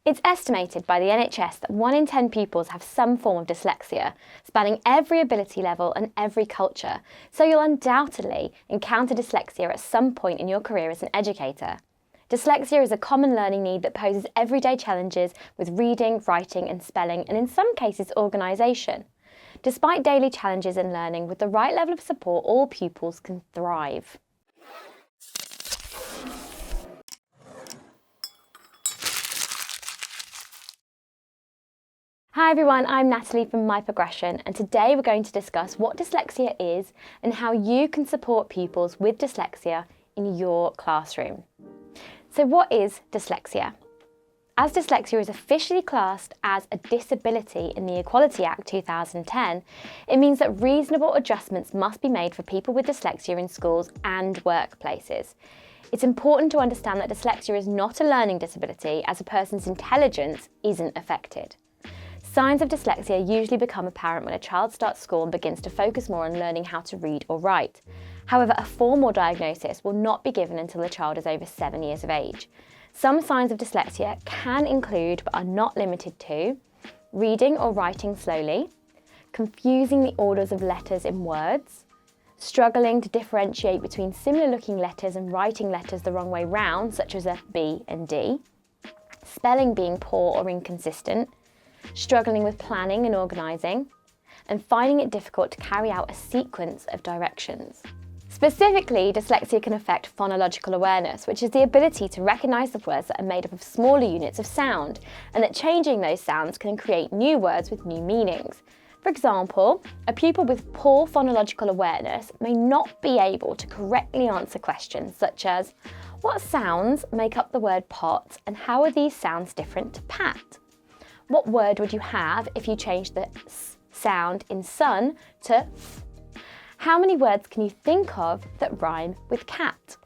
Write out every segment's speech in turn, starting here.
It's estimated by the NHS that 1 in 10 pupils have some form of dyslexia, spanning every ability level and every culture, so you'll undoubtedly encounter dyslexia at some point in your career as an educator. Dyslexia is a common learning need that poses everyday challenges with reading, writing and spelling, and in some cases organisation. Despite daily challenges in learning, with the right level of support, all pupils can thrive. Hi everyone, I'm Natalie from My Progression, and today we're going to discuss what dyslexia is and how you can support pupils with dyslexia in your classroom. So what is dyslexia? As dyslexia is officially classed as a disability in the Equality Act 2010, it means that reasonable adjustments must be made for people with dyslexia in schools and workplaces. It's important to understand that dyslexia is not a learning disability, as a person's intelligence isn't affected. Signs of dyslexia usually become apparent when a child starts school and begins to focus more on learning how to read or write. However, a formal diagnosis will not be given until the child is over 7 years of age. Some signs of dyslexia can include, but are not limited to, reading or writing slowly, confusing the orders of letters in words, struggling to differentiate between similar-looking letters and writing letters the wrong way round, such as a B and D, spelling being poor or inconsistent, struggling with planning and organising, and finding it difficult to carry out a sequence of directions. Specifically, dyslexia can affect phonological awareness, which is the ability to recognise the words that are made up of smaller units of sound, and that changing those sounds can create new words with new meanings. For example, a pupil with poor phonological awareness may not be able to correctly answer questions such as, what sounds make up the word pot and how are these sounds different to pat? What word would you have if you changed the s sound in sun to f? How many words can you think of that rhyme with cat?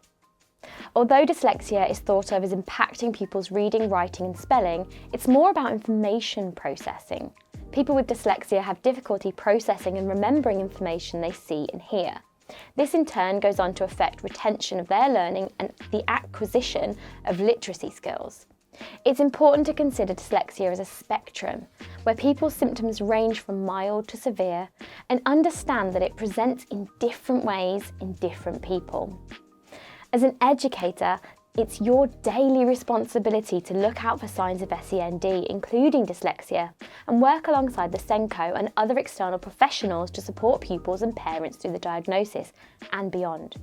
Although dyslexia is thought of as impacting people's reading, writing and spelling, it's more about information processing. People with dyslexia have difficulty processing and remembering information they see and hear. This in turn goes on to affect retention of their learning and the acquisition of literacy skills. It's important to consider dyslexia as a spectrum, where people's symptoms range from mild to severe, and understand that it presents in different ways in different people. As an educator, it's your daily responsibility to look out for signs of SEND, including dyslexia, and work alongside the SENCO and other external professionals to support pupils and parents through the diagnosis and beyond.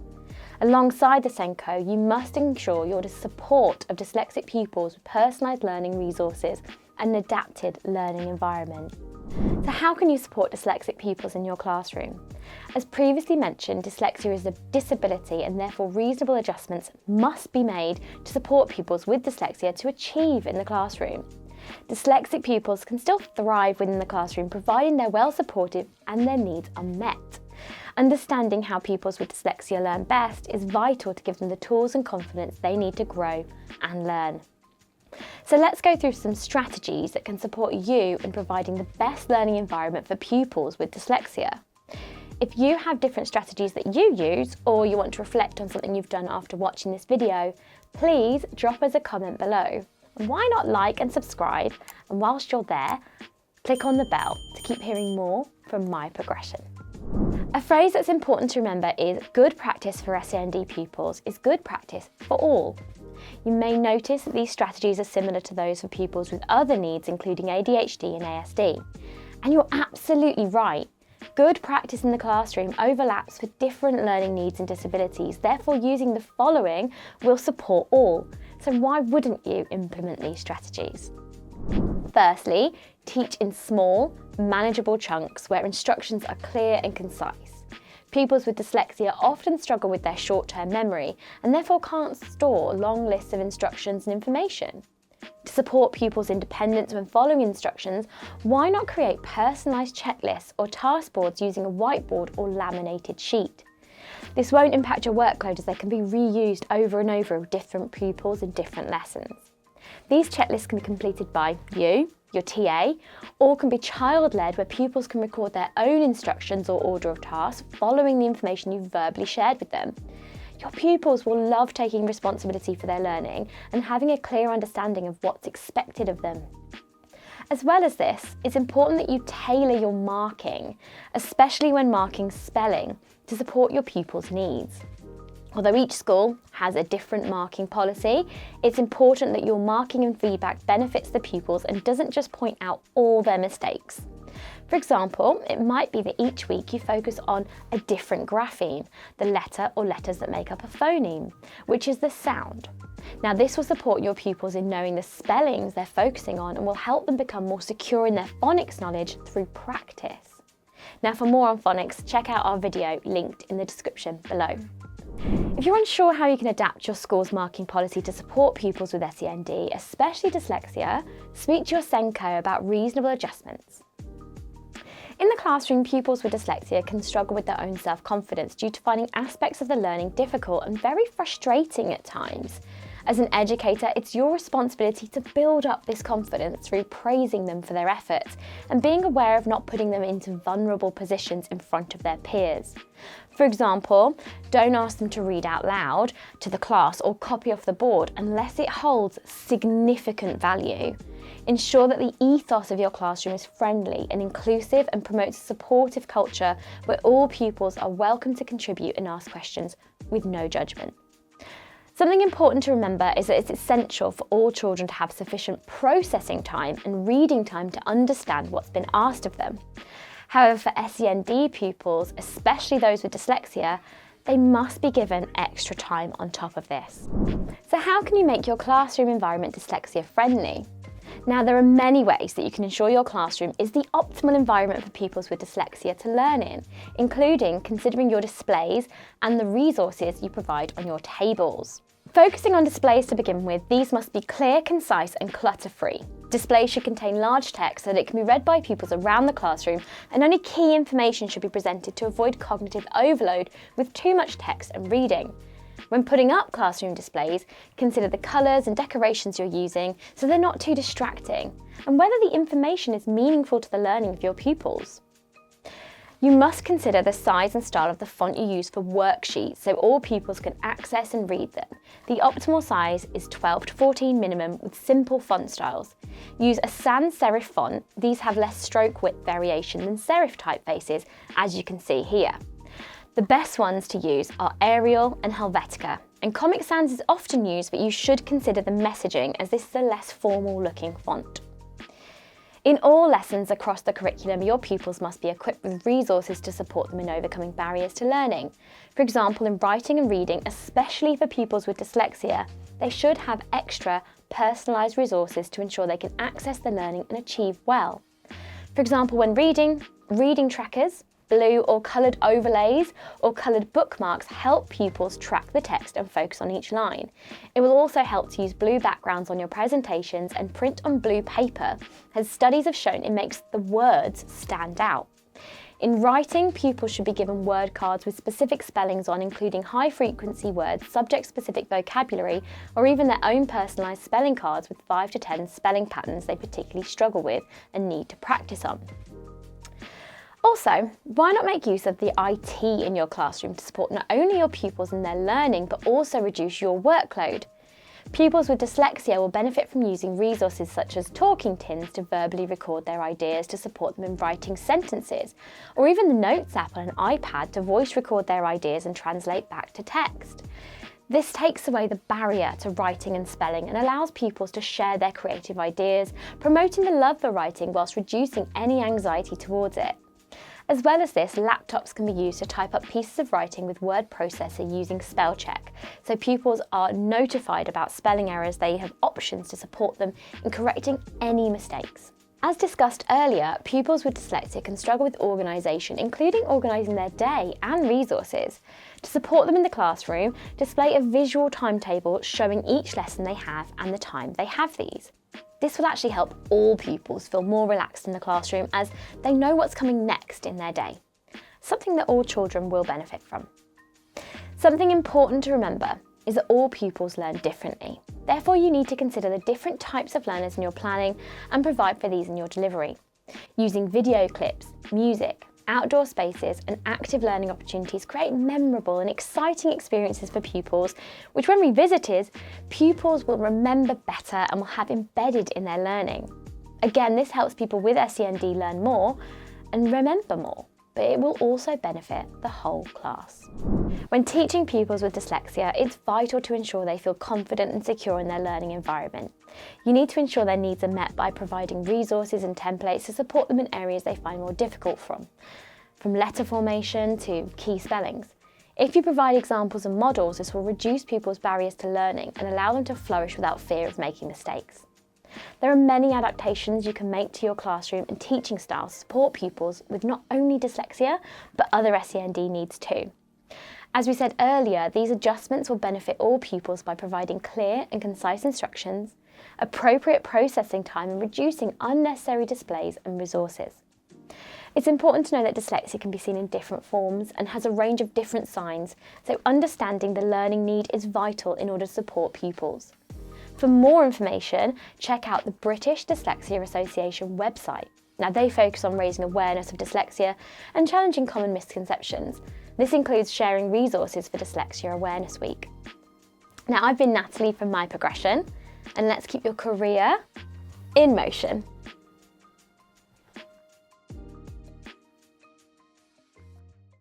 Alongside the SENCO, you must ensure your support of dyslexic pupils with personalised learning resources and an adapted learning environment. So how can you support dyslexic pupils in your classroom? As previously mentioned, dyslexia is a disability and therefore reasonable adjustments must be made to support pupils with dyslexia to achieve in the classroom. Dyslexic pupils can still thrive within the classroom providing they're well supported and their needs are met. Understanding how pupils with dyslexia learn best is vital to give them the tools and confidence they need to grow and learn. So let's go through some strategies that can support you in providing the best learning environment for pupils with dyslexia. If you have different strategies that you use, or you want to reflect on something you've done after watching this video, please drop us a comment below. And why not like and subscribe, and whilst you're there, click on the bell to keep hearing more from My Progression. A phrase that's important to remember is good practice for SEND pupils is good practice for all. You may notice that these strategies are similar to those for pupils with other needs including ADHD and ASD. And you're absolutely right. Good practice in the classroom overlaps for different learning needs and disabilities, therefore using the following will support all. So why wouldn't you implement these strategies? Firstly, teach in small, manageable chunks where instructions are clear and concise. Pupils with dyslexia often struggle with their short-term memory and therefore can't store long lists of instructions and information. To support pupils' independence when following instructions, why not create personalised checklists or task boards using a whiteboard or laminated sheet? This won't impact your workload as they can be reused over and over with different pupils in different lessons. These checklists can be completed by you, your TA, or can be child-led where pupils can record their own instructions or order of tasks following the information you've verbally shared with them. Your pupils will love taking responsibility for their learning and having a clear understanding of what's expected of them. As well as this, it's important that you tailor your marking, especially when marking spelling, to support your pupils' needs. Although each school has a different marking policy, it's important that your marking and feedback benefits the pupils and doesn't just point out all their mistakes. For example, it might be that each week you focus on a different grapheme, the letter or letters that make up a phoneme, which is the sound. Now, this will support your pupils in knowing the spellings they're focusing on and will help them become more secure in their phonics knowledge through practice. Now, for more on phonics, check out our video linked in the description below. If you're unsure how you can adapt your school's marking policy to support pupils with SEND, especially dyslexia, speak to your SENCO about reasonable adjustments. In the classroom, pupils with dyslexia can struggle with their own self-confidence due to finding aspects of the learning difficult and very frustrating at times. As an educator, it's your responsibility to build up this confidence through praising them for their efforts and being aware of not putting them into vulnerable positions in front of their peers. For example, don't ask them to read out loud to the class or copy off the board unless it holds significant value. Ensure that the ethos of your classroom is friendly and inclusive and promotes a supportive culture where all pupils are welcome to contribute and ask questions with no judgment. Something important to remember is that it's essential for all children to have sufficient processing time and reading time to understand what's been asked of them. However, for SEND pupils, especially those with dyslexia, they must be given extra time on top of this. So how can you make your classroom environment dyslexia friendly? Now, there are many ways that you can ensure your classroom is the optimal environment for pupils with dyslexia to learn in, including considering your displays and the resources you provide on your tables. Focusing on displays to begin with, these must be clear, concise and clutter-free. Displays should contain large text so that it can be read by pupils around the classroom, and only key information should be presented to avoid cognitive overload with too much text and reading. When putting up classroom displays, consider the colours and decorations you're using so they're not too distracting, and whether the information is meaningful to the learning of your pupils. You must consider the size and style of the font you use for worksheets so all pupils can access and read them. The optimal size is 12 to 14 minimum with simple font styles. Use a sans serif font. These have less stroke width variation than serif typefaces, as you can see here. The best ones to use are Arial and Helvetica, and Comic Sans is often used, but you should consider the messaging as this is a less formal looking font. In all lessons across the curriculum, your pupils must be equipped with resources to support them in overcoming barriers to learning. For example, in writing and reading, especially for pupils with dyslexia, they should have extra personalised resources to ensure they can access the learning and achieve well. For example, when reading trackers, blue or coloured overlays or coloured bookmarks help pupils track the text and focus on each line. It will also help to use blue backgrounds on your presentations and print on blue paper, as studies have shown it makes the words stand out. In writing, pupils should be given word cards with specific spellings on, including high-frequency words, subject-specific vocabulary, or even their own personalised spelling cards with 5 to 10 spelling patterns they particularly struggle with and need to practice on. Also, why not make use of the IT in your classroom to support not only your pupils in their learning, but also reduce your workload? Pupils with dyslexia will benefit from using resources such as talking tins to verbally record their ideas to support them in writing sentences, or even the Notes app on an iPad to voice record their ideas and translate back to text. This takes away the barrier to writing and spelling and allows pupils to share their creative ideas, promoting the love for writing whilst reducing any anxiety towards it. As well as this, laptops can be used to type up pieces of writing with word processor using spell check, so pupils are notified about spelling errors. They have options to support them in correcting any mistakes. As discussed earlier, pupils with dyslexia can struggle with organisation, including organising their day and resources. To support them in the classroom, display a visual timetable showing each lesson they have and the time they have these. This will actually help all pupils feel more relaxed in the classroom as they know what's coming next in their day, something that all children will benefit from. Something important to remember is that all pupils learn differently. Therefore, you need to consider the different types of learners in your planning and provide for these in your delivery. Using video clips, music, outdoor spaces and active learning opportunities create memorable and exciting experiences for pupils, which when revisited, pupils will remember better and will have embedded in their learning. Again, this helps people with SEND learn more and remember more, but it will also benefit the whole class. When teaching pupils with dyslexia, it's vital to ensure they feel confident and secure in their learning environment. You need to ensure their needs are met by providing resources and templates to support them in areas they find more difficult from letter formation to key spellings. If you provide examples and models, this will reduce pupils' barriers to learning and allow them to flourish without fear of making mistakes. There are many adaptations you can make to your classroom and teaching styles to support pupils with not only dyslexia, but other SEND needs too. As we said earlier, these adjustments will benefit all pupils by providing clear and concise instructions, appropriate processing time and reducing unnecessary displays and resources. It's important to know that dyslexia can be seen in different forms and has a range of different signs, so understanding the learning need is vital in order to support pupils. For more information, check out the British Dyslexia Association website. Now, they focus on raising awareness of dyslexia and challenging common misconceptions. This includes sharing resources for Dyslexia Awareness Week. Now, I've been Natalie from My Progression, and let's keep your career in motion.